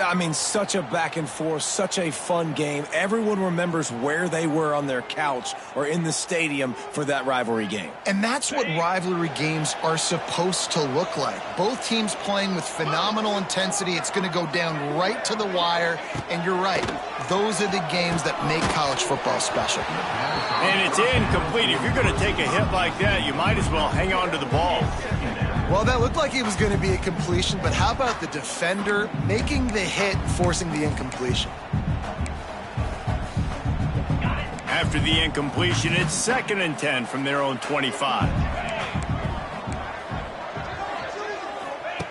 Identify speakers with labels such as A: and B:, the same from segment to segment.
A: I mean, such a back and forth, such a fun game. Everyone remembers where they were on their couch or in the stadium for that rivalry game.
B: And that's what rivalry games are supposed to look like. Both teams playing with phenomenal intensity. It's going to go down right to the wire. And you're right, those are the games that make college football special.
C: And it's incomplete. If you're going to take a hit like that, you might as well hang on to the ball.
B: Well, that looked like it was going to be a completion, but how about the defender making the hit, forcing the incompletion?
C: After the incompletion, it's 2nd and 10 from their own 25.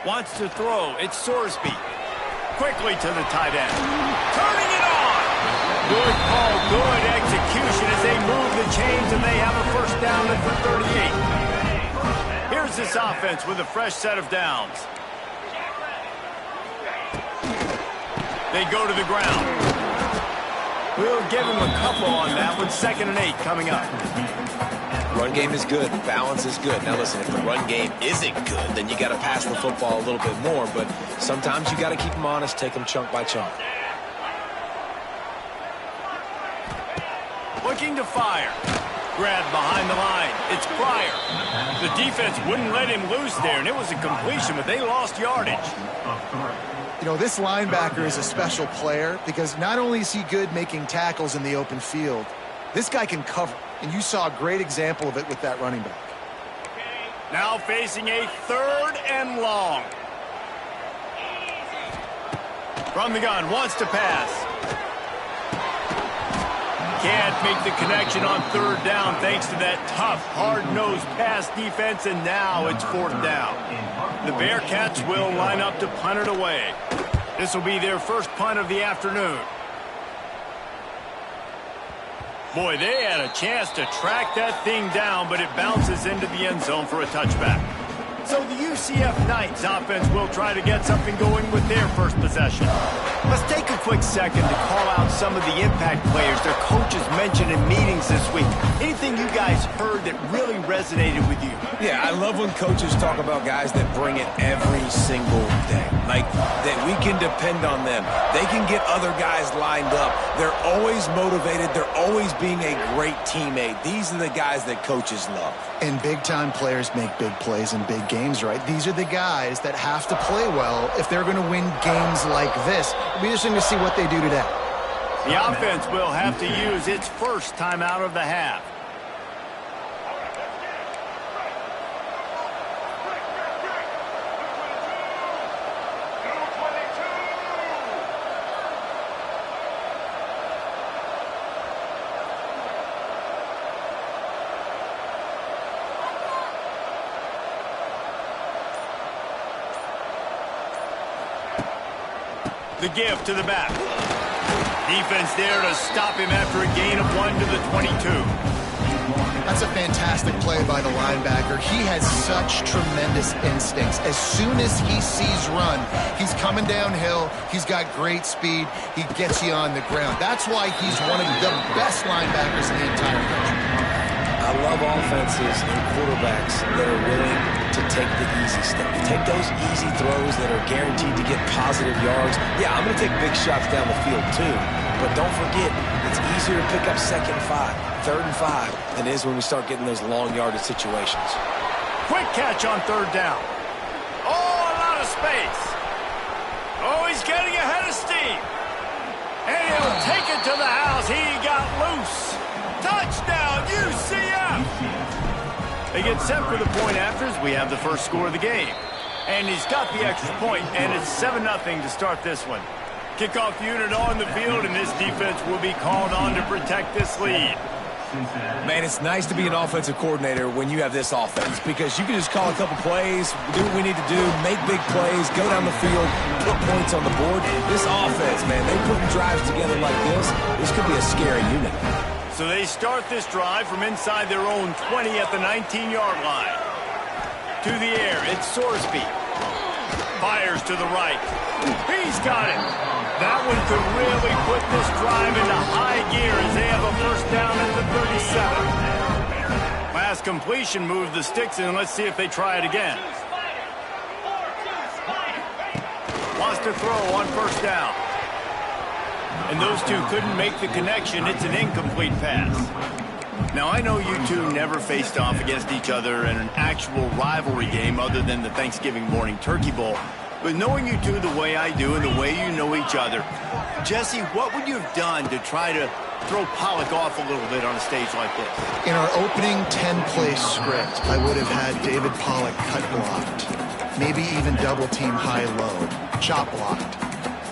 C: Wants to throw. It's Sorsby. Quickly to the tight end. Turning it on! Good call, good execution as they move the chains, and they have a first down at the 38. Here's this offense with a fresh set of downs. They go to the ground. We'll give him a couple on that one. 2nd and 8 coming up.
A: Run game is good. Balance is good. Now listen, if the run game isn't good, then you got to pass the football a little bit more. But sometimes you got to keep them honest, take them chunk by chunk.
C: Looking to fire. Grab behind the line. It's Pryor. The defense wouldn't let him loose there, and it was a completion, but they lost yardage.
B: You know, this linebacker is a special player because not only is he good making tackles in the open field, this guy can cover. And you saw a great example of it with that running back.
C: Now facing a 3rd and long. From the gun, wants to pass. Can't make the connection on 3rd down thanks to that tough, hard-nosed pass defense, and now it's 4th down. The Bearcats will line up to punt it away. This will be their first punt of the afternoon. Boy, they had a chance to track that thing down, but it bounces into the end zone for a touchback. So the UCF Knights offense will try to get something going with their first possession. Let's take a quick second to call out some of the impact players their coaches mentioned in meetings this week. Anything you guys heard that really resonated with you?
A: Yeah, I love when coaches talk about guys that bring it every single day. Like, that we can depend on them. They can get other guys lined up. They're always motivated. They're always being a great teammate. These are the guys that coaches love.
B: And big-time players make big plays in big games, right? These are the guys that have to play well if they're going to win games like this. It'll be interesting to see what they do today.
C: The offense will have to use its first timeout of the half. The give to the back. Defense there to stop him after a gain of 1 to the 22.
B: That's a fantastic play by the linebacker. He has such tremendous instincts. As soon as he sees run, he's coming downhill. He's got great speed. He gets you on the ground. That's why he's one of the best linebackers in the entire country.
A: I love offenses and quarterbacks that are willing to take the easy stuff. Take those easy throws that are guaranteed to get positive yards. Yeah, I'm going to take big shots down the field too. But don't forget, it's easier to pick up 2nd and 5, 3rd and 5 than it is when we start getting those long yardage situations.
C: Quick catch on 3rd down. Oh, a lot of space. Oh, he's getting ahead of steam. And he'll take it to the house. He got loose. Touchdown, UCF! They get set for the point afters. We have the first score of the game. And he's got the extra point, and it's 7-0 to start this one. Kickoff unit on the field, and this defense will be called on to protect this lead.
A: Man, it's nice to be an offensive coordinator when you have this offense because you can just call a couple plays, do what we need to do, make big plays, go down the field, put points on the board. This offense, man, they put drives together like this could be a scary unit.
C: So they start this drive from inside their own 20 at the 19-yard line. To the air, it's Sorsby. Fires to the right. He's got it. That one could really put this drive into high gear as they have a first down at the 37. Last completion moved the sticks in. Let's see if they try it again. Wants to throw on first down. And those two couldn't make the connection. It's an incomplete pass. Now, I know you two never faced off against each other in an actual rivalry game other than the Thanksgiving morning turkey bowl. But knowing you two the way I do and the way you know each other, Jesse, what would you have done to try to throw Pollock off a little bit on a stage like this?
B: In our opening 10-play script, I would have had David Pollock cut blocked, maybe even double-team high-low, chop blocked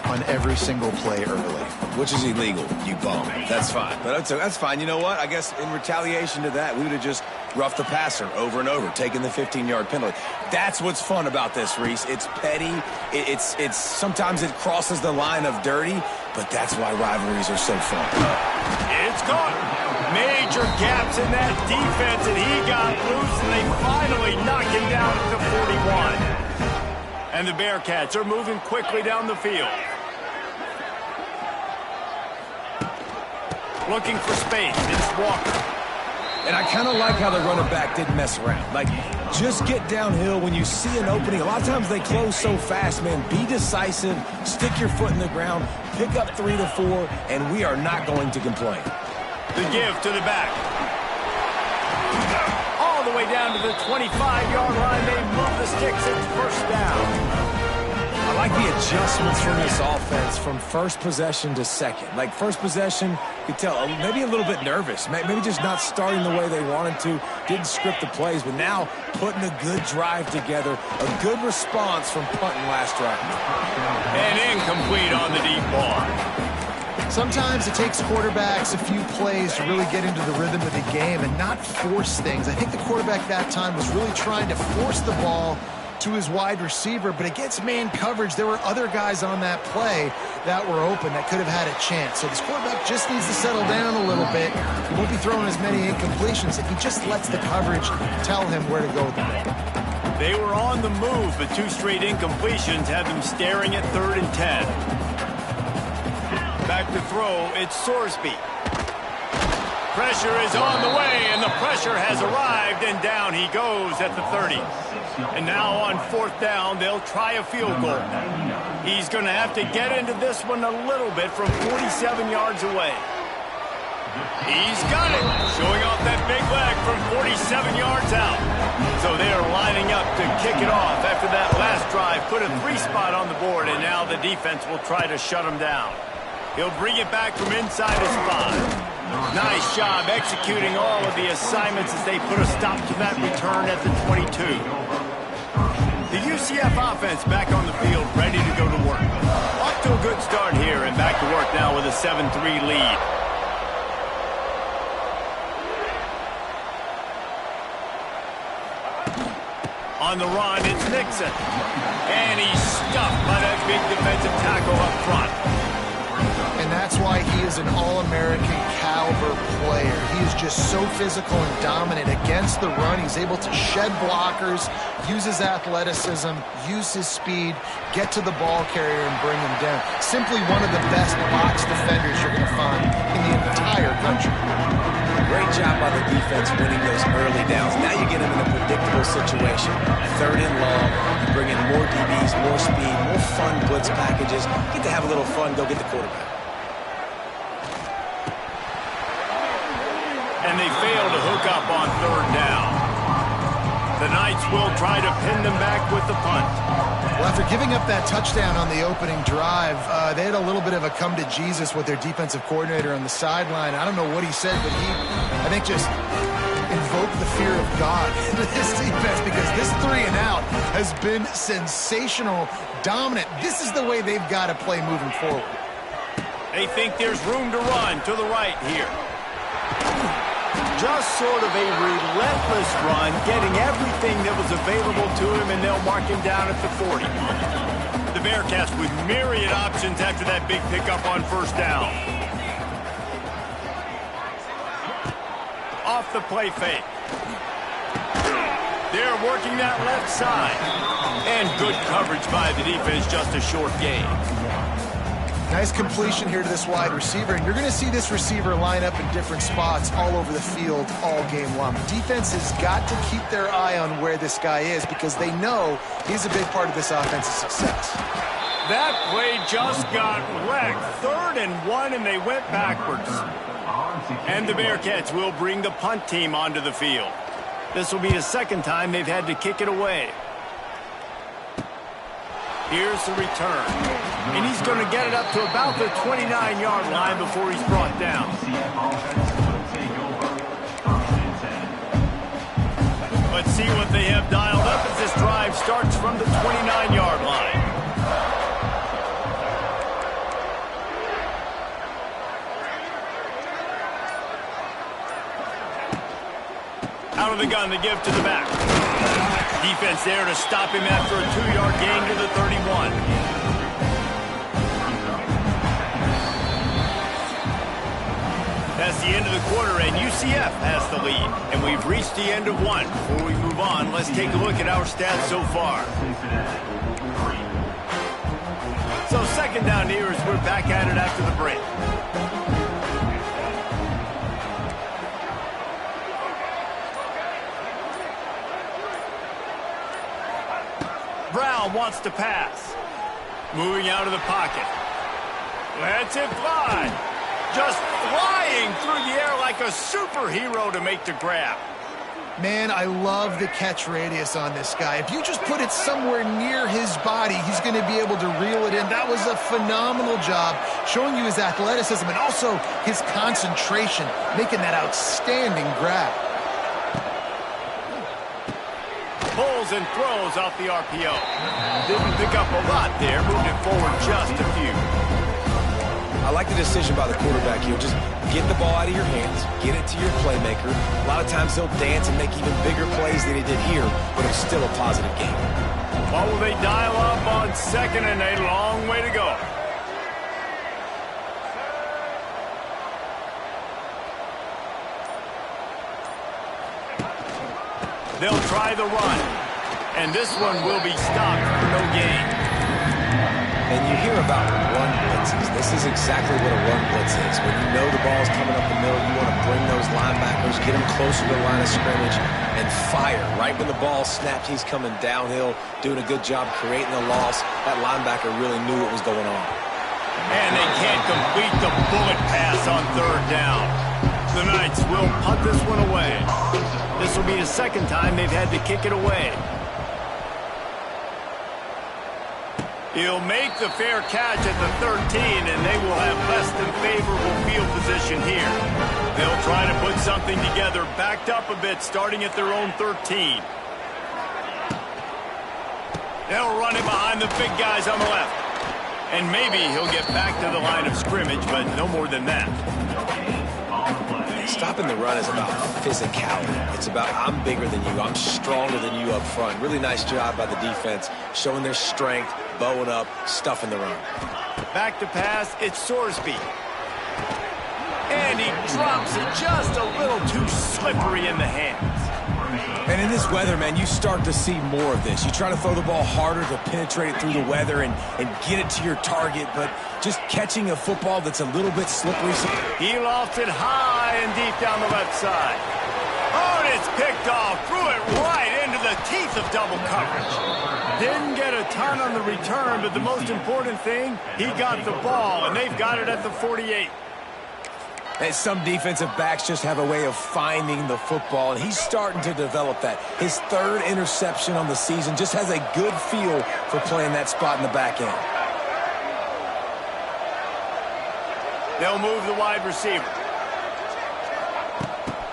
B: on every single play early.
A: Which is illegal, you bum. That's fine. But that's fine. You know what? I guess in retaliation to that, we would have just roughed the passer over and over, taking the 15-yard penalty. That's what's fun about this, Reese. It's petty. It's sometimes it crosses the line of dirty, but that's why rivalries are so fun.
C: It's caught. Major gaps in that defense, and he got loose, and they finally knock him down at the 41. And the Bearcats are moving quickly down the field. Looking for space. It's Walker.
A: And I kind of like how the running back didn't mess around. Like, just get downhill when you see an opening. A lot of times they close so fast, man. Be decisive. Stick your foot in the ground. Pick up 3 to 4, and we are not going to complain.
C: The give to the back. All the way down to the 25-yard line. They move the sticks. It's first down.
A: I like the adjustments from this offense from first possession to second. Like, first possession, you could tell maybe a little bit nervous. Maybe just not starting the way they wanted to. Didn't script the plays, but now putting a good drive together. A good response from punting last drive.
C: And incomplete on the deep ball.
B: Sometimes it takes quarterbacks a few plays to really get into the rhythm of the game and not force things. I think the quarterback that time was really trying to force the ball to his wide receiver, but against man coverage, there were other guys on that play that were open that could have had a chance. So this quarterback just needs to settle down a little bit. He won't be throwing as many incompletions if he just lets the coverage tell him where to go with the ball.
C: They were on the move, but 2 straight incompletions had them staring at 3rd and 10. Back to throw, it's Sorsby. Pressure is on the way, and the pressure has arrived, and down he goes at the 30. And now on 4th down, they'll try a field goal. He's going to have to get into this one a little bit from 47 yards away. He's got it, showing off that big leg from 47 yards out. So they are lining up to kick it off after that last drive. Put a 3-spot on the board, and now the defense will try to shut him down. He'll bring it back from inside his 5. Nice job executing all of the assignments as they put a stop to that return at the 22. The UCF offense back on the field, ready to go to work. Off to a good start here and back to work now with a 7-3 lead. On the run, it's Nixon. And he's stuffed by that big defensive tackle up front.
B: And that's why he is an All-American caliber player. He is just so physical and dominant against the run. He's able to shed blockers, use his athleticism, use his speed, get to the ball carrier and bring him down. Simply one of the best box defenders you're going to find in the entire country.
A: Great job by the defense winning those early downs. Now you get him in a predictable situation. 3rd and long, you bring in more DBs, more speed, more fun blitz packages. Get to have a little fun, go get the quarterback.
C: And they fail to hook up on 3rd down. The Knights will try to pin them back with the punt.
B: Well, after giving up that touchdown on the opening drive, they had a little bit of a come to Jesus with their defensive coordinator on the sideline. I don't know what he said, but he, I think, just invoked the fear of God into this defense because this 3 and out has been sensational, dominant. This is the way they've got to play moving forward.
C: They think there's room to run to the right here. Just sort of a relentless run, getting everything that was available to him, and they'll mark him down at the 40. The Bearcats with myriad options after that big pickup on 1st down. Off the play fake. They're working that left side. And good coverage by the defense, just a short gain.
B: Nice completion here to this wide receiver, and you're going to see this receiver line up in different spots all over the field all game long. The defense has got to keep their eye on where this guy is because they know he's a big part of this offense's success.
C: That play just got wrecked. 3rd and 1, and they went backwards. And the Bearcats will bring the punt team onto the field. This will be the 2nd time they've had to kick it away. Here's the return. And he's going to get it up to about the 29-yard line before he's brought down. Let's see what they have dialed up as this drive starts from the 29-yard line. Out of the gun to give to the back. Defense there to stop him after a 2-yard gain to the 31. That's the end of the quarter, and UCF has the lead. And we've reached the end of one. Before we move on, let's take a look at our stats so far. So 2nd down here as we're back at it after the break. Brown wants to pass. Moving out of the pocket. Lets it fly. Just flying through the air like a superhero to make the grab.
B: Man, I love the catch radius on this guy. If you just put it somewhere near his body, he's going to be able to reel it in. That was a phenomenal job, showing you his athleticism and also his concentration, making that outstanding grab.
C: Pulls and throws off the RPO. Didn't pick up a lot there, moved it forward just a few.
A: I like the decision by the quarterback here. Just get the ball out of your hands, get it to your playmaker. A lot of times he'll dance and make even bigger plays than he did here, but it's still a positive game.
C: What will they dial up on 2nd and a long way to go? They'll try the run, and this one will be stopped for no gain.
A: And you hear about run blitzes. This is exactly what a run blitz is. When you know the ball's coming up the middle, you want to bring those linebackers, get them closer to the line of scrimmage, and fire. Right when the ball snapped, he's coming downhill, doing a good job creating the loss. That linebacker really knew what was going on.
C: And they can't complete the bullet pass on 3rd down. The Knights will punt this one away. This will be the 2nd time they've had to kick it away. He'll make the fair catch at the 13, and they will have less than favorable field position here. They'll try to put something together, backed up a bit, starting at their own 13. They'll run it behind the big guys on the left. And maybe he'll get back to the line of scrimmage, but no more than that.
A: Stopping the run is about physicality. It's about I'm bigger than you, I'm stronger than you up front. Really nice job by the defense, showing their strength, bowing up, stuffing the run.
C: Back to pass, it's Sorsby. And he drops it just a little too slippery in the hands.
A: And in this weather, man, you start to see more of this. You try to throw the ball harder to penetrate it through the weather and get it to your target, but just catching a football that's a little bit slippery.
C: He lofts it high and deep down the left side. Oh, and it's picked off. Threw it right into the teeth of double coverage. Didn't get a ton on the return, but the most important thing, he got the ball, and they've got it at the 48.
A: And some defensive backs just have a way of finding the football, and he's starting to develop that. His 3rd interception on the season, just has a good feel for playing that spot in the back end.
C: They'll move the wide receiver.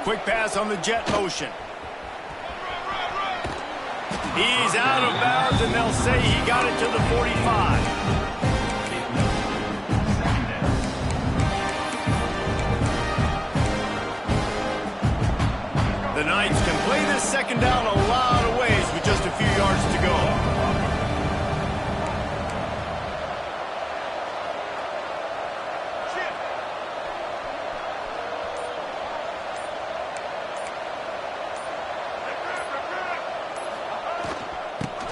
C: Quick pass on the jet motion. He's out of bounds, and they'll say he got it to the 45. The Knights can play this 2nd down a lot of ways with just a few yards to go.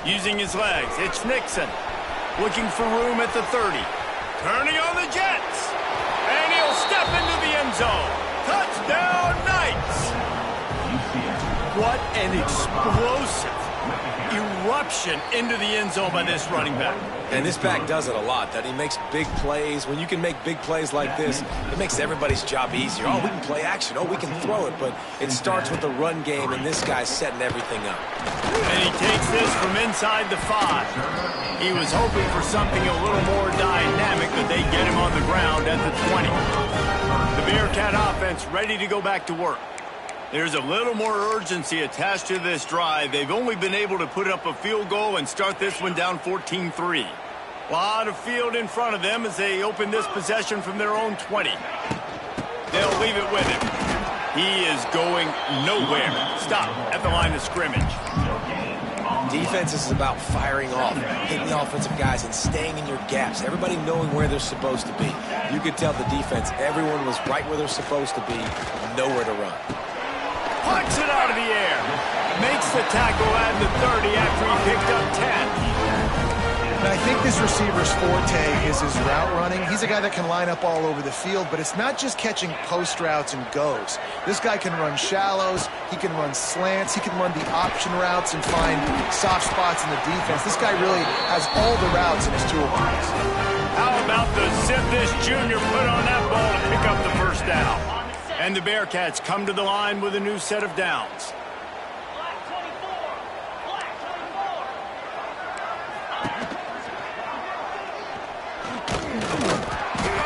C: Using his legs, it's Nixon. Looking for room at the 30. Turning on the Jets. And he'll step into the end zone. Touchdown, Knights! What an explosive, eruption into the end zone by this running back.
A: And this back does it a lot, that he makes big plays. When you can make big plays like this, it makes everybody's job easier. Oh, we can play action. Oh, we can throw it. But it starts with the run game, and this guy's setting everything up.
C: And he takes this from inside the 5. He was hoping for something a little more dynamic, but they get him on the ground at the 20. The Bearcat offense ready to go back to work. There's a little more urgency attached to this drive. They've only been able to put up a field goal and start this one down 14-3. A lot of field in front of them as they open this possession from their own 20. They'll leave it with him. He is going nowhere. Stop at the line of scrimmage.
A: Defense is about firing off, hitting the offensive guys, and staying in your gaps. Everybody knowing where they're supposed to be. You could tell the defense, everyone was right where they're supposed to be, nowhere to run.
C: Punts it out of the air. Makes the tackle at the 30 after he picked up 10.
B: And I think this receiver's forte is his route running. He's a guy that can line up all over the field, but it's not just catching post routes and goes. This guy can run shallows, he can run slants, he can run the option routes and find soft spots in the defense. This guy really has all the routes in his toolbox.
C: How about the zip this junior put on that ball to pick up the first down? And the Bearcats come to the line with a new set of downs.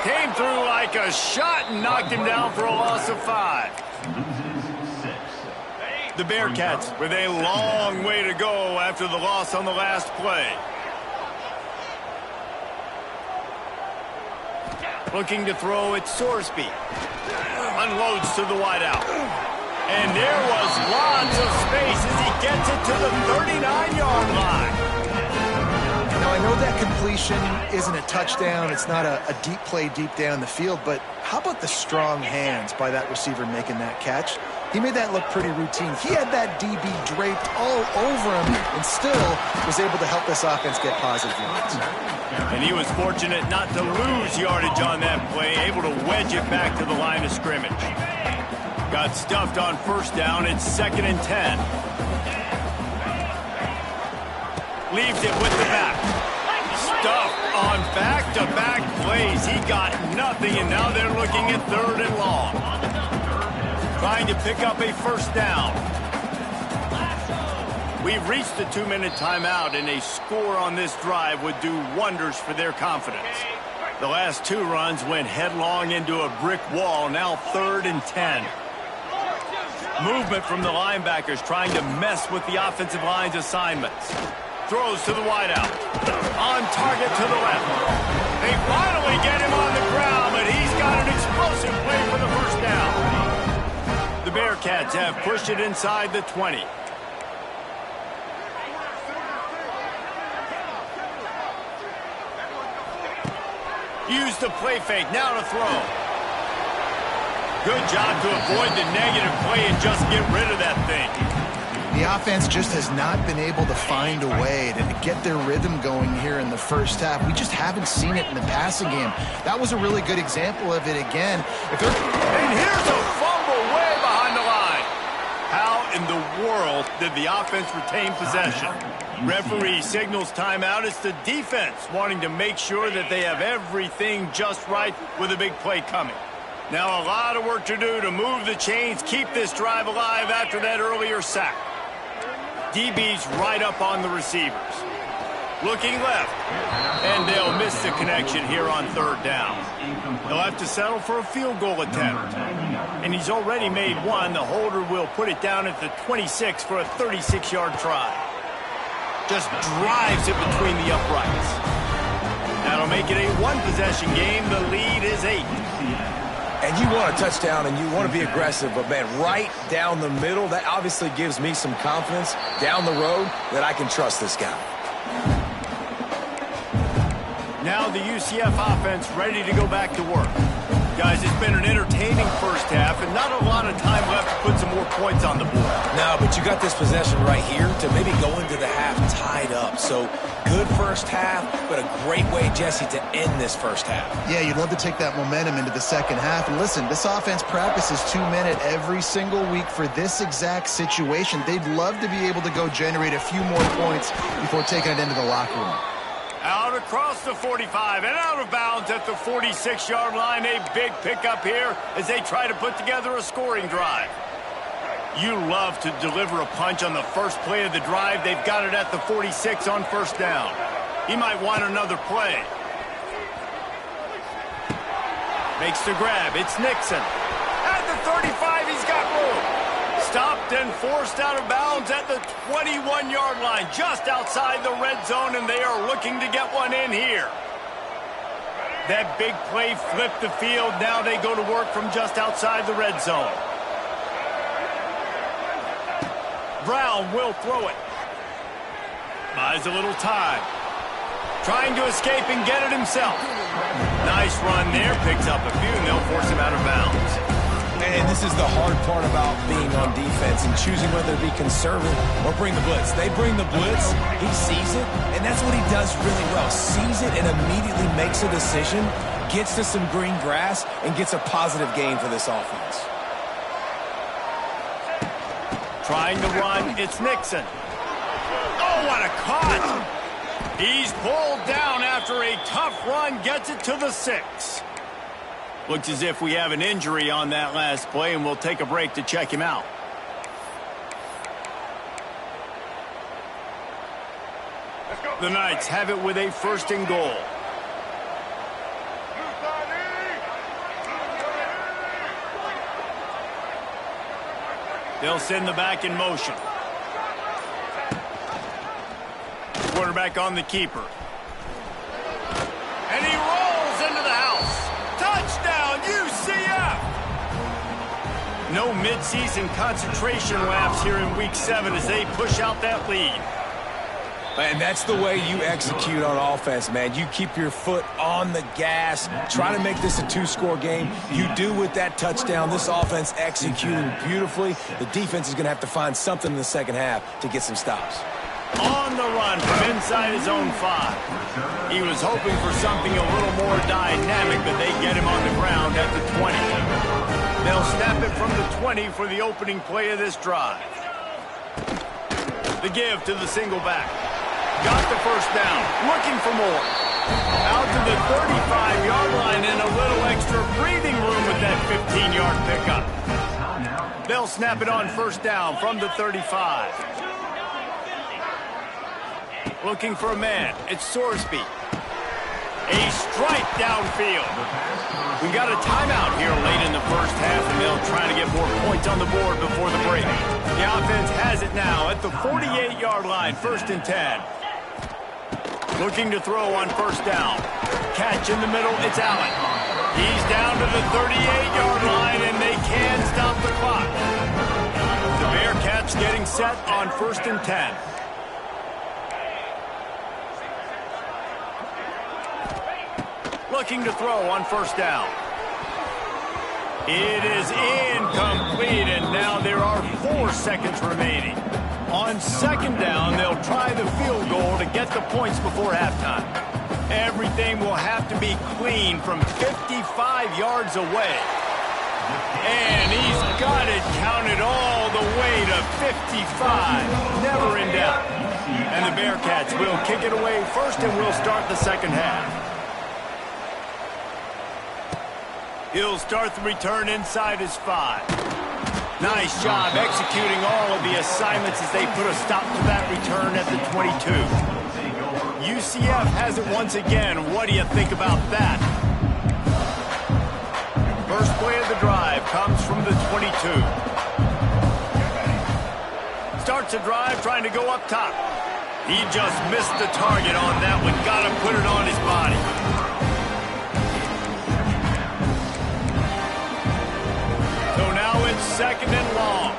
C: Came through like a shot and knocked him down for a loss of 5. The Bearcats with a long way to go after the loss on the last play. Looking to throw at Sorsby. Unloads to the wideout. And there was lots of space as he gets it to the 39-yard line.
B: Now, I know that completion isn't a touchdown. It's not a deep play deep down the field, but how about the strong hands by that receiver making that catch? He made that look pretty routine. He had that DB draped all over him and still was able to help this offense get positive yards.
C: And he was fortunate not to lose yardage on that play, able to wedge it back to the line of scrimmage. Got stuffed on first down. It's 2nd and 10. Leaves it with the back. Stuffed on back-to-back plays. He got nothing, and now they're looking at 3rd and long. Trying to pick up a first down. We've reached the 2-minute timeout, and a score on this drive would do wonders for their confidence. The last 2 runs went headlong into a brick wall, now 3rd and 10. Movement from the linebackers trying to mess with the offensive line's assignments. Throws to the wideout. On target to the left. They finally get him on the ground, but he's got an explosive play for the first down. The Bearcats have pushed it inside the 20. Use the play fake, now to throw. Good job to avoid the negative play and just get rid of that thing.
B: The offense just has not been able to find a way to get their rhythm going here in the first half. We just haven't seen it in the passing game. That was a really good example of it again.
C: And here's a fumble way behind the line. How in the world did the offense retain possession? Referee signals timeout. It's the defense wanting to make sure that they have everything just right with a big play coming. Now a lot of work to do to move the chains, keep this drive alive after that earlier sack. DB's right up on the receivers. Looking left. And they'll miss the connection here on 3rd down. They'll have to settle for a field goal attempt. And he's already made one. The holder will put it down at the 26 for a 36-yard try. Just drives it between the uprights. That'll make it a 1-possession game. The lead is 8.
A: And you want a touchdown and you want to be aggressive, but man, right down the middle, that obviously gives me some confidence down the road that I can trust this guy.
C: Now the UCF offense ready to go back to work. Guys, it's been an entertaining first half and not a lot of time left to put some more points on the board.
A: No, but you got this possession right here to maybe go into the half tied up. So good first half, but a great way, Jesse, to end this first half.
B: Yeah, you'd love to take that momentum into the second half. And listen, this offense practices 2-minute every single week for this exact situation. They'd love to be able to go generate a few more points before taking it into the locker room.
C: Out across the 45 and out of bounds at the 46-yard line. A big pickup here as they try to put together a scoring drive. You love to deliver a punch on the first play of the drive. They've got it at the 46 on first down. He might want another play. Makes the grab. It's Nixon. At the 35, he's got room. Stopped and forced out of bounds at the 21-yard line, just outside the red zone, and they are looking to get one in here. That big play flipped the field. Now they go to work from just outside the red zone. Brown will throw it. Buys a little time. Trying to escape and get it himself. Nice run there. Picks up a few, and they'll force him out of bounds.
A: And this is the hard part about being on defense and choosing whether to be conservative or bring the blitz. They bring the blitz, he sees it, and that's what he does really well. Sees it and immediately makes a decision, gets to some green grass, and gets a positive gain for this offense.
C: Trying to run, it's Nixon. Oh, what a cut! He's pulled down after a tough run, gets it to the 6. Looks as if we have an injury on that last play, and we'll take a break to check him out. The Knights have it with a 1st and goal. They'll send the back in motion. Quarterback on the keeper. And he rolls into the house. Touchdown, UCF! No midseason concentration laps here in Week 7 as they push out that lead.
A: And that's the way you execute on offense, man. You keep your foot on the gas, try to make this a 2-score game. You do with that touchdown. This offense executing beautifully. The defense is going to have to find something in the second half to get some stops.
C: On the run from inside his own 5. He was hoping for something a little more dynamic, but they get him on the ground at the 20. They'll snap it from the 20 for the opening play of this drive. The give to the single back. Got the first down. Looking for more. Out to the 35-yard line and a little extra breathing room with that 15-yard pickup. They'll snap it on first down from the 35. Looking for a man. It's Sorsby. A strike downfield. We got a timeout here late in the first half, and they'll try to get more points on the board before the break. The offense has it now at the 48-yard line, 1st and 10. Looking to throw on first down. Catch in the middle, it's Allen. He's down to the 38-yard line, and they can stop the clock. The Bearcats getting set on 1st and 10. Looking to throw on first down. It is incomplete, and now there are 4 seconds remaining. On second down, they'll try the field goal to get the points before halftime. Everything will have to be clean from 55 yards away. And he's got it counted all the way to 55. Never in doubt. And the Bearcats will kick it away first, and we'll start the second half. He'll start the return inside his 5. Nice job executing all of the assignments as they put a stop to that return at the 22. UCF has it once again. What do you think about that? First play of the drive comes from the 22. Starts a drive trying to go up top. He just missed the target on that one. Got to put it on his body. So now it's 2nd and long.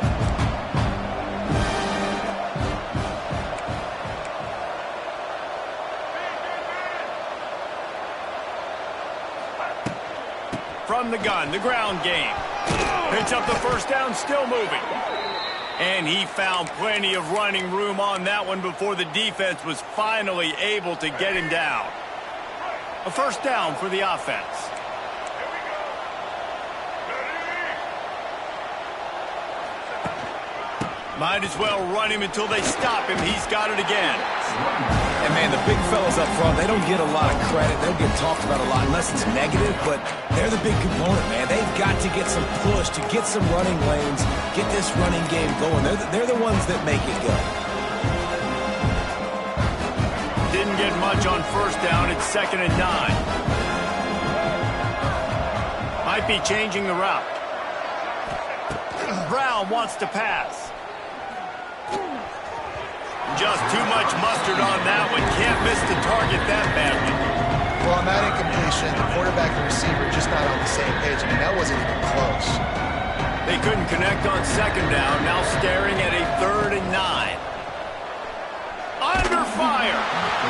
C: from the gun, the ground game. Picks up the first down, still moving. And he found plenty of running room on that one before the defense was finally able to get him down. A first down for the offense. Might as well run him until they stop him. He's got it again.
A: And, man, the big fellas up front, they don't get a lot of credit. They don't get talked about a lot unless it's negative, but they're the big component, man. They've got to get some push, to get some running lanes, get this running game going. They're the ones that make it go.
C: Didn't get much on first down. It's 2nd and 9. Might be changing the route. Brown wants to pass. Just too much mustard on that one. Can't miss the target that badly.
B: Well, on that incompletion, the quarterback and receiver just not on the same page. I mean, that wasn't even close.
C: They couldn't connect on 2nd down. Now staring at a 3rd and 9. Under fire.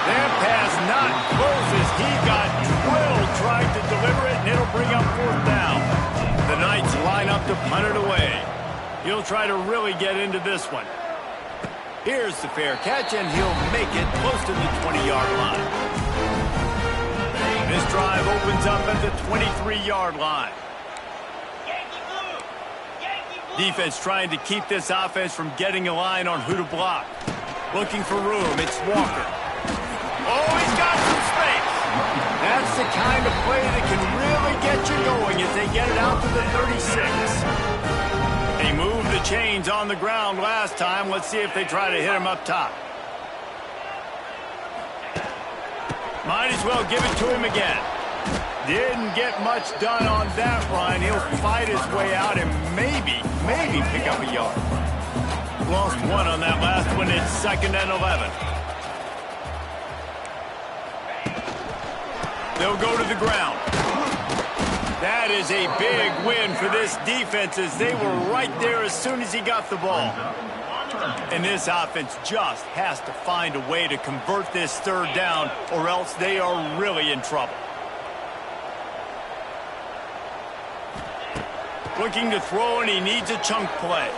C: That pass not close as he got drilled trying to deliver it, and it'll bring up 4th down. The Knights line up to punt it away. He'll try to really get into this one. Here's the fair catch, and he'll make it close to the 20-yard line. This drive opens up at the 23-yard line. Defense trying to keep this offense from getting a line on who to block. Looking for room. It's Walker. Oh, he's got some space. That's the kind of play that can really get you going as they get it out to the 36. They moved the chains on the ground last time. Let's see if they try to hit him up top. Might as well give it to him again. Didn't get much done on that run. He'll fight his way out and maybe pick up a yard. Lost one on that last one. It's 2nd and 11. They'll go to the ground. That is a big win for this defense as they were right there as soon as he got the ball. And this offense just has to find a way to convert this 3rd down or else they are really in trouble. Looking to throw, and he needs a chunk play.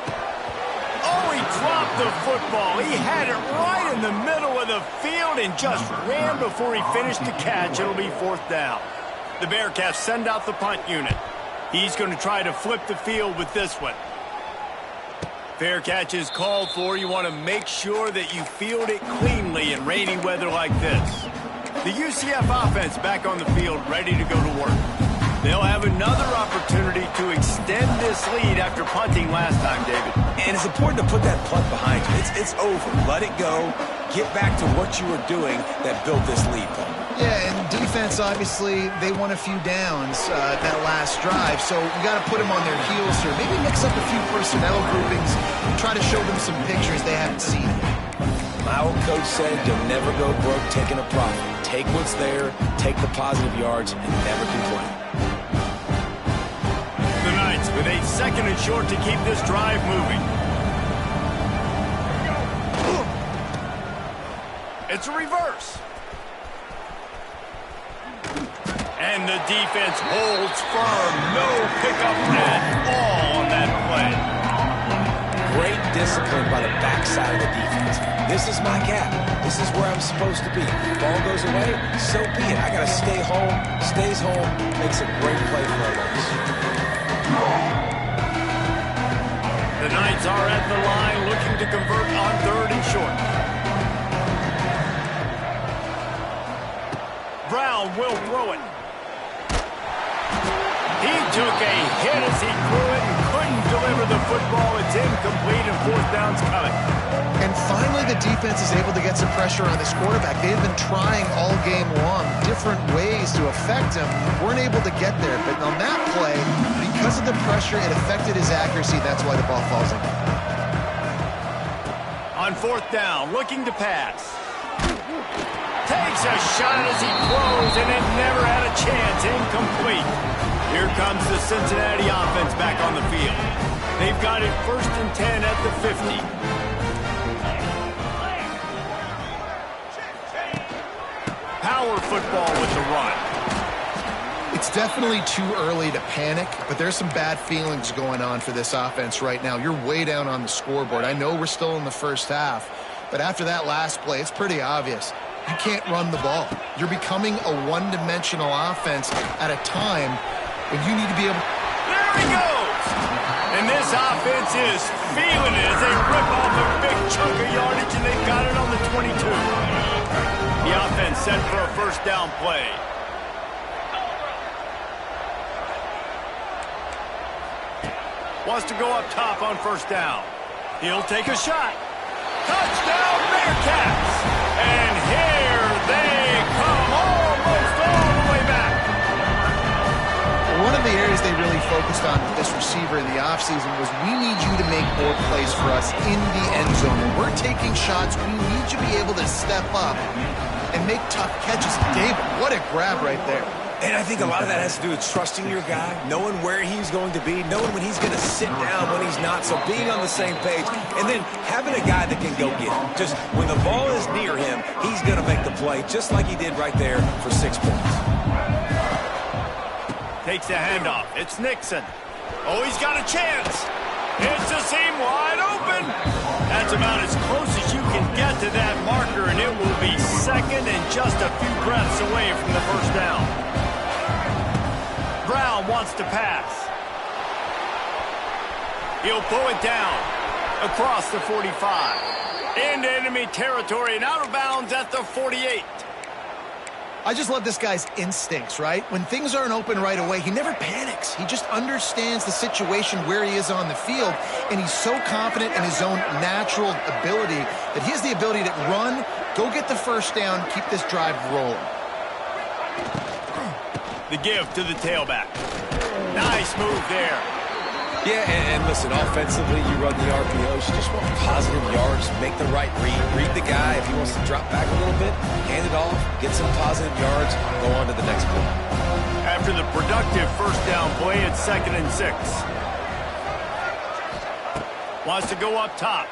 C: Oh, he dropped the football. He had it right in the middle of the field and just ran before he finished the catch. It'll be 4th down. The Bearcats send out the punt unit. He's going to try to flip the field with this one. Fair catch is called for. You want to make sure that you field it cleanly in rainy weather like this. The UCF offense back on the field, ready to go to work. They'll have another opportunity to extend this lead after punting last time, David.
A: And it's important to put that punt behind you. It's over. Let it go. Get back to what you were doing that built this lead, though.
B: Yeah, and defense, obviously, they won a few downs that last drive, so you got to put them on their heels here. Maybe mix up a few personnel groupings and try to show them some pictures they haven't seen.
A: My old coach said you'll never go broke taking a profit. Take what's there, take the positive yards, and never complain.
C: The Knights with a 2nd and short to keep this drive moving. It's a reverse. And the defense holds firm. No pickup at all on that play.
A: Great discipline by the backside of the defense. This is my gap. This is where I'm supposed to be. If the ball goes away, so be it. I got to stay home. Stays home. Makes a great play for our Knights.
C: The Knights are at the line looking to convert on 3rd and short. Brown will throw it. He took a hit as he threw it and couldn't deliver the football. It's incomplete and 4th down's coming.
B: And finally the defense is able to get some pressure on this quarterback. They have been trying all game long different ways to affect him. Weren't able to get there. But on that play, because of the pressure, it affected his accuracy. That's why the ball falls in.
C: On 4th down, looking to pass. Takes a shot as he throws, and it never had a chance. Incomplete. Here comes the Cincinnati offense back on the field. They've got it 1st and 10 at the 50. Power football with the run.
B: It's definitely too early to panic, but there's some bad feelings going on for this offense right now. You're way down on the scoreboard. I know we're still in the first half, but after that last play, it's pretty obvious. You can't run the ball. You're becoming a one-dimensional offense at a time when you need to be able...
C: There he goes! And this offense is feeling it as they rip off a big chunk of yardage, and they've got it on the 22. The offense set for a first down play. Wants to go up top on first down. He'll take a shot. Touchdown, Bearcats! And here they come, almost all the way back.
B: One of the areas they really focused on with this receiver in the offseason was we need you to make more plays for us in the end zone. When we're taking shots, we need you to be able to step up and make tough catches. David, what a grab right there.
A: And I think a lot of that has to do with trusting your guy, knowing where he's going to be, knowing when he's going to sit down, when he's not, so being on the same page, and then having a guy that can go get him. Just when the ball is near him, he's going to make the play, just like he did right there for 6 points.
C: Takes the handoff. It's Nixon. Oh, he's got a chance. It's a seam wide open. That's about as close as you can get to that marker, and it will be second and just a few breaths away from the first down. Brown wants to pass. He'll pull it down across the 45. Into enemy territory and out of bounds at the 48.
B: I just love this guy's instincts, right? When things aren't open right away, he never panics. He just understands the situation where he is on the field, and he's so confident in his own natural ability that he has the ability to run, go get the first down, keep this drive rolling.
C: The give to the tailback. Nice move there.
A: Yeah, and listen, offensively, you run the RPOs. You just want positive yards, make the right read the guy. If he wants to drop back a little bit, hand it off, get some positive yards, go on to the next play.
C: After the productive first down play, it's 2nd and 6. Wants to go up top.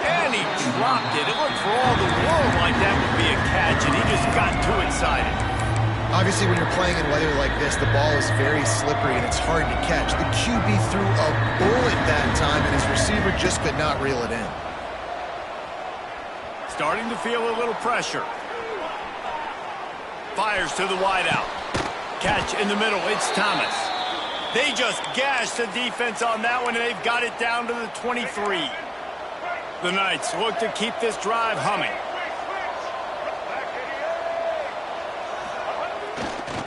C: And he dropped it. It looked for all the world like that would be a catch, and he just got too excited.
B: Obviously, when you're playing in weather like this, the ball is very slippery and it's hard to catch. The QB threw a bullet that time, and his receiver just could not reel it in.
C: Starting to feel a little pressure. Fires to the wideout. Catch in the middle. It's Thomas. They just gashed the defense on that one, and they've got it down to the 23. The Knights look to keep this drive humming.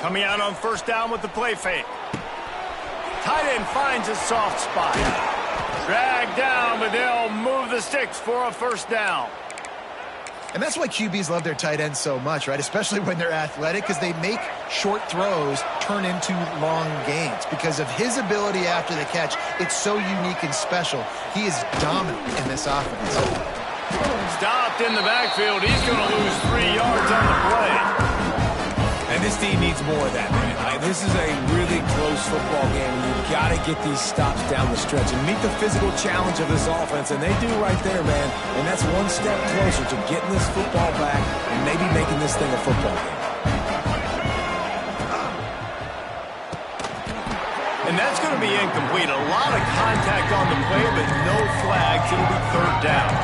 C: Coming out on first down with the play fake. Tight end finds a soft spot. Dragged down, but they'll move the sticks for a first down.
B: And that's why QBs love their tight ends so much, right? Especially when they're athletic, because they make short throws turn into long gains. Because of his ability after the catch, it's so unique and special. He is dominant in this offense.
C: Stopped in the backfield. He's going to lose 3 yards on the play.
A: And this team needs more of that, man. This is a really close football game, and you've got to get these stops down the stretch and meet the physical challenge of this offense, and they do right there, man. And that's one step closer to getting this football back and maybe making this thing a football game.
C: And that's going to be incomplete. A lot of contact on the play, but no flags. It'll be third down.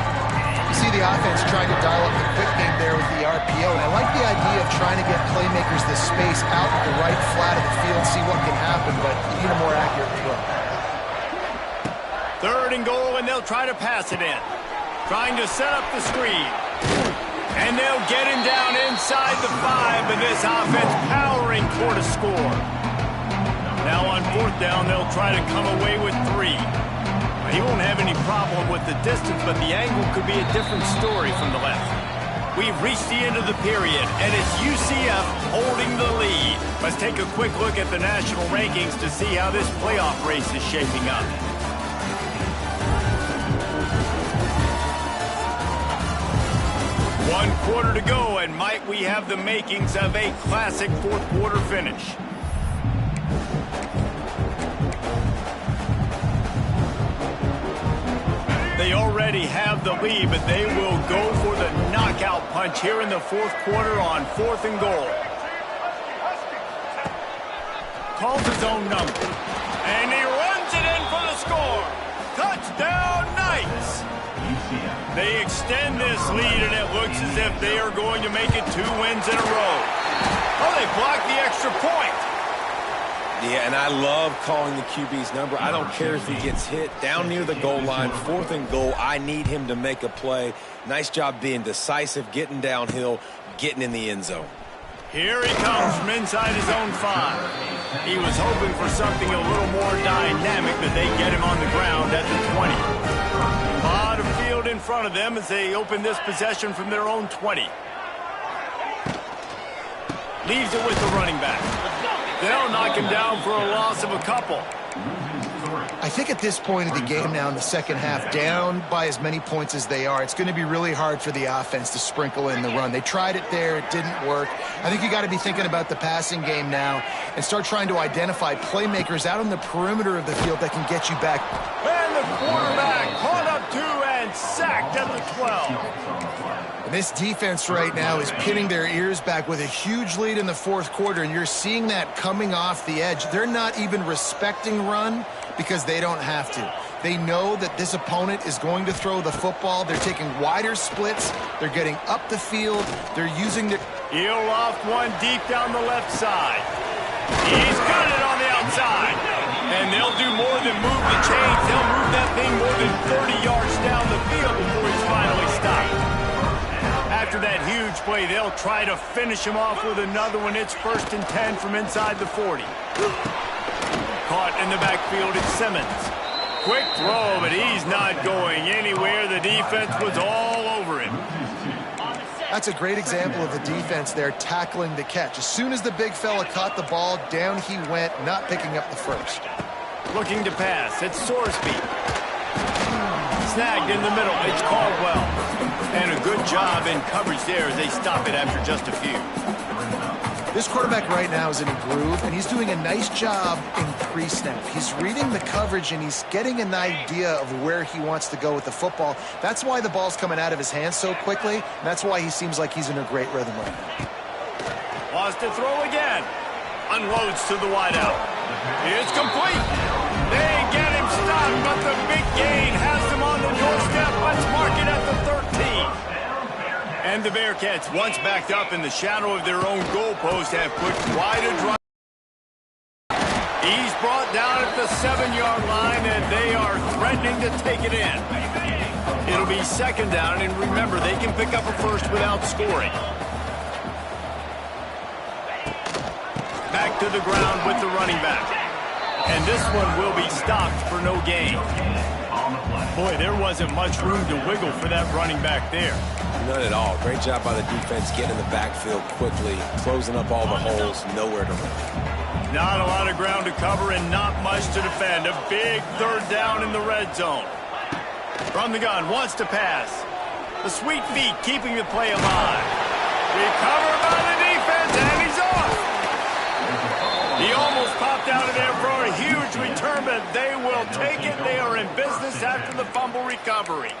B: You see the offense trying to dial up the quick game there with the RPO, and I like the idea of trying to get playmakers the space out at the right flat of the field, see what can happen, but you need a more accurate throw.
C: 3rd and goal, and they'll try to pass it in. Trying to set up the screen. And they'll get him down inside the 5, but this offense powering toward a score. Now on 4th down, they'll try to come away with 3. He won't have any problem with the distance, but the angle could be a different story from the left. We've reached the end of the period, and it's UCF holding the lead. Let's take a quick look at the national rankings to see how this playoff race is shaping up. One quarter to go, and might we have the makings of a classic fourth quarter finish. They already have the lead, but they will go for the knockout punch here in the fourth quarter on 4th and goal. calls his own number. And he runs it in for the score. Touchdown, Knights! They extend this lead, and it looks as if they are going to make it 2 wins in a row. Oh, they blocked the extra point.
A: Yeah, and I love calling the QB's number. I don't care if he gets hit down near the goal line, 4th and goal. I need him to make a play. Nice job being decisive, getting downhill, getting in the end zone. Here he comes from inside his own 5. He was hoping for something a little more dynamic, but they get him on the ground at the 20. A lot of field in front of them as they open this possession from their own 20. Leaves it with the running back. They'll knock him down for a loss of a couple.
B: I think at this point of the game now in the second half, down by as many points as they are, it's going to be really hard for the offense to sprinkle in the run. They tried it there. It didn't work. I think you got to be thinking about the passing game now and start trying to identify playmakers out on the perimeter of the field that can get you back.
C: And the quarterback caught up 2 and sacked at the 12.
B: And this defense right now is pinning their ears back with a huge lead in the 4th quarter, and you're seeing that coming off the edge. They're not even respecting run because they don't have to. They know that this opponent is going to throw the football. They're taking wider splits. They're getting up the field. They're using their...
C: He'll loft one deep down the left side. He's got it on the outside. And they'll do more than move the chains. They'll move that thing more than 30 yards down the field before he's finally stopped. After that huge play, they'll try to finish him off with another one. It's 1st and 10 from inside the 40. Caught in the backfield, it's Simmons. Quick throw, but he's not going anywhere. The defense was all over him.
B: That's a great example of the defense there tackling the catch. As soon as the big fella caught the ball, down he went, not picking up the first.
C: Looking to pass, it's Sorsby. Snagged in the middle, it's Caldwell. And a good job in coverage there as they stop it after just a few.
B: This quarterback right now is in a groove, and he's doing a nice job in pre-snap. He's reading the coverage, and he's getting an idea of where he wants to go with the football. That's why the ball's coming out of his hands so quickly, and that's why he seems like he's in a great rhythm right now.
C: Wants to throw again. Unloads to the wideout. It's complete. They get him stopped, but the big gain has them on the doorstep. Let's mark it at the 13. And the Bearcats, once backed up in the shadow of their own goalpost, have put quite a drive. He's brought down at the 7-yard line, and they are threatening to take it in. It'll be 2nd down, and remember, they can pick up a first without scoring. Back to the ground with the running back. And this one will be stopped for no gain. Boy, there wasn't much room to wiggle for that running back there.
A: None at all. Great job by the defense getting in the backfield quickly, closing up all the holes, nowhere to run.
C: Not a lot of ground to cover and not much to defend. A big 3rd down in the red zone. From the gun, wants to pass. The sweet feet keeping the play alive. Recovered by the defense, and he's off. He almost popped out of there for a huge return, but they will take it. They are in business after the fumble recovery.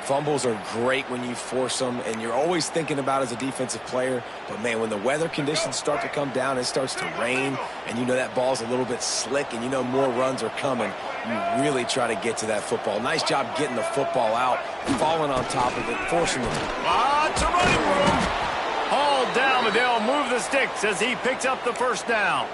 A: Fumbles are great when you force them, and you're always thinking about as a defensive player. But, man, when the weather conditions start to come down, it starts to rain, and you know that ball's a little bit slick, and you know more runs are coming, you really try to get to that football. Nice job getting the football out, falling on top of it, forcing it.
C: Lots of running room. Hauled down, but they'll move the sticks as he picks up the 1st down.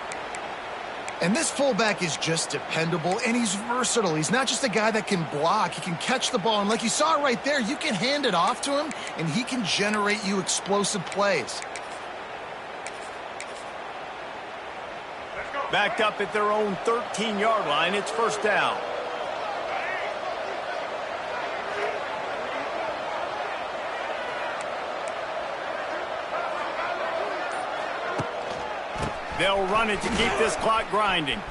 B: And this fullback is just dependable, and he's versatile. He's not just a guy that can block. He can catch the ball, and like you saw right there, you can hand it off to him, and he can generate you explosive plays.
C: Backed up at their own 13-yard line, it's 1st down. They'll run it to keep this clock grinding.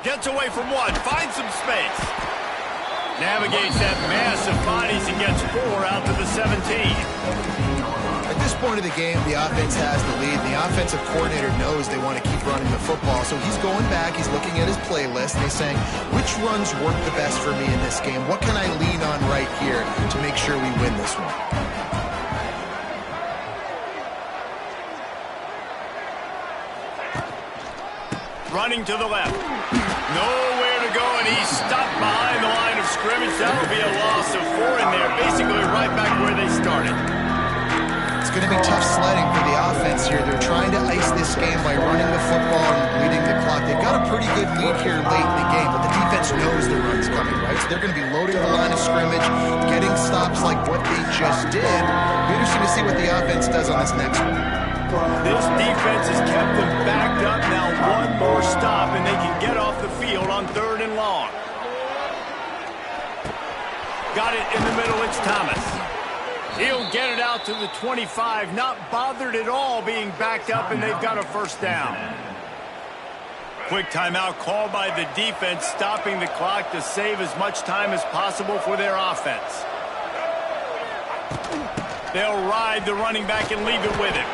C: Gets away from one, finds some space. Navigates that mass of bodies and gets 4 out to the 17.
B: At this point of the game, the offense has the lead. The offensive coordinator knows they want to keep running the football, so he's going back, he's looking at his playlist, and he's saying, which runs work the best for me in this game? What can I lean on right here to make sure we win this one?
C: Running to the left. Nowhere to go, and he's stopped behind the line of scrimmage. That'll be a loss of 4 in there, basically right back where they started.
B: It's going to be tough sledding for the offense here. They're trying to ice this game by running the football and bleeding the clock. They've got a pretty good lead here late in the game, but the defense knows the run's coming, right? So they're going to be loading the line of scrimmage, getting stops like what they just did. It'll be interesting to see what the offense does on this next one.
C: This defense has kept them backed up. Now one more stop, and they can get off the field on 3rd and long. Got it in the middle. It's Thomas. He'll get it out to the 25, not bothered at all being backed up, and they've got a first down. Quick timeout called by the defense, stopping the clock to save as much time as possible for their offense. They'll ride the running back and leave it with him.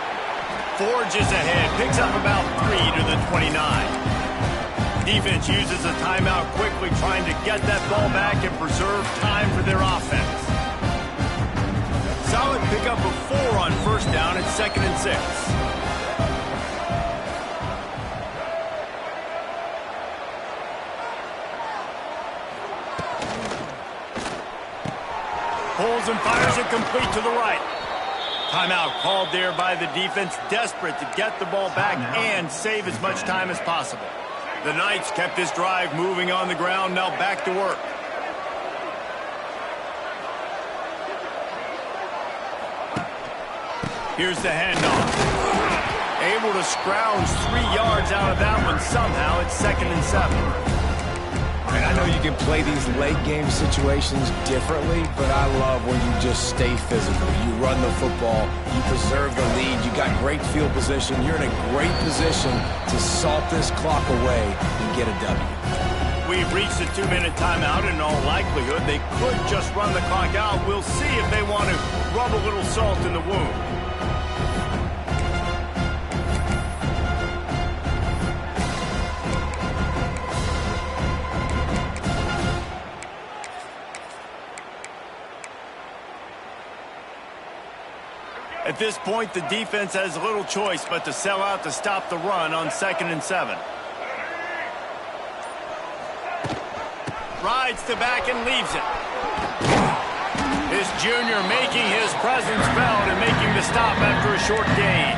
C: Forges ahead, picks up about 3 to the 29. Defense uses a timeout quickly, trying to get that ball back and preserve time for their offense. Solid pickup of 4 on first down at 2nd and 6. Pulls and fires it complete to the right. Timeout called there by the defense, desperate to get the ball back and save as much time as possible. The Knights kept this drive moving on the ground, now back to work. Here's the handoff. Able to scrounge 3 yards out of that one somehow. It's 2nd and 7.
A: And I know you can play these late game situations differently, but I love when you just stay physical. You run the football, you preserve the lead, you got great field position. You're in a great position to salt this clock away and get a W.
C: We've reached the 2-minute timeout. In all likelihood, they could just run the clock out. We'll see if they want to rub a little salt in the wound. At this point, the defense has little choice but to sell out to stop the run on 2nd and 7. Rides to back and leaves it. This junior making his presence felt and making the stop after a short gain.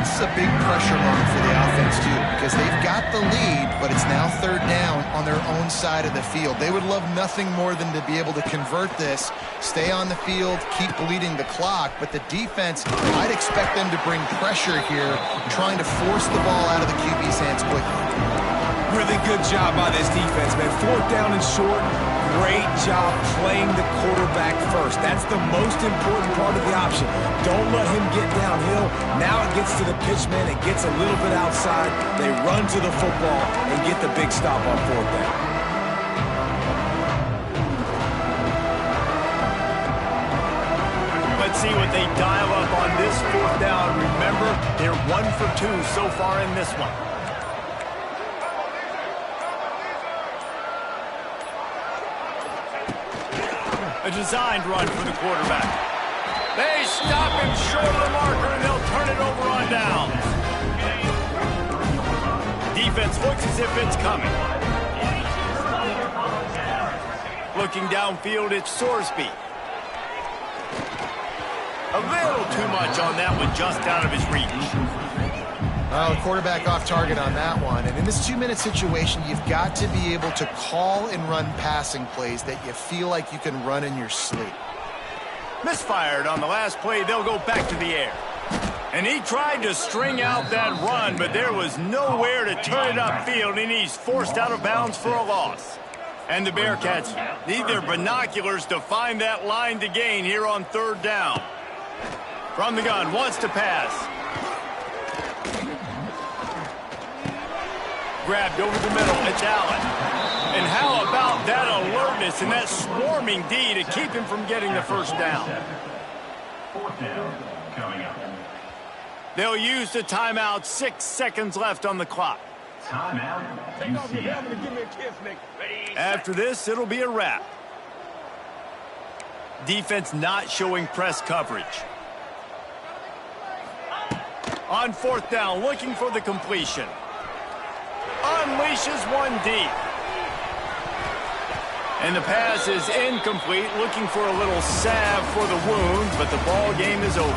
B: This is a big pressure moment for the offense, too, because they've got the lead, but it's now 3rd down on their own side of the field. They would love nothing more than to be able to convert this, stay on the field, keep bleeding the clock, but the defense, I'd expect them to bring pressure here, trying to force the ball out of the QB's hands quickly.
A: Really good job by this defense, man. 4th down and short. Great job playing the quarterback first. That's the most important part of the option. Don't let him get downhill. Now it gets to the pitchman. It gets a little bit outside. They run to the football and get the big stop on 4th down.
C: Let's see what they dial up on this 4th down. Remember, they're 1 for 2 so far in this one. A designed run for the quarterback. They stop him short of the marker, and they'll turn it over on down. Defense looks as if it's coming. Looking downfield, it's Sorsby. A little too much on that one, just out of his reach.
B: Well, the quarterback off target on that one. And in this 2-minute situation, you've got to be able to call and run passing plays that you feel like you can run in your sleep.
C: Misfired on the last play. They'll go back to the air. And he tried to string out that run, but there was nowhere to turn it upfield, and he's forced out of bounds for a loss. And the Bearcats need their binoculars to find that line to gain here on 3rd down. From the gun, wants to pass. Grabbed over the middle, it's Allen. And how about that alertness and that swarming D to keep him from getting the first down?
D: 4th down coming up.
C: They'll use the timeout, 6 seconds left on the clock.
D: Timeout, UCF.
C: After this, it'll be a wrap. Defense not showing press coverage. On 4th down, looking for the completion. unleashes one deep. And the pass is incomplete, looking for a little salve for the wound, but the ball game is over.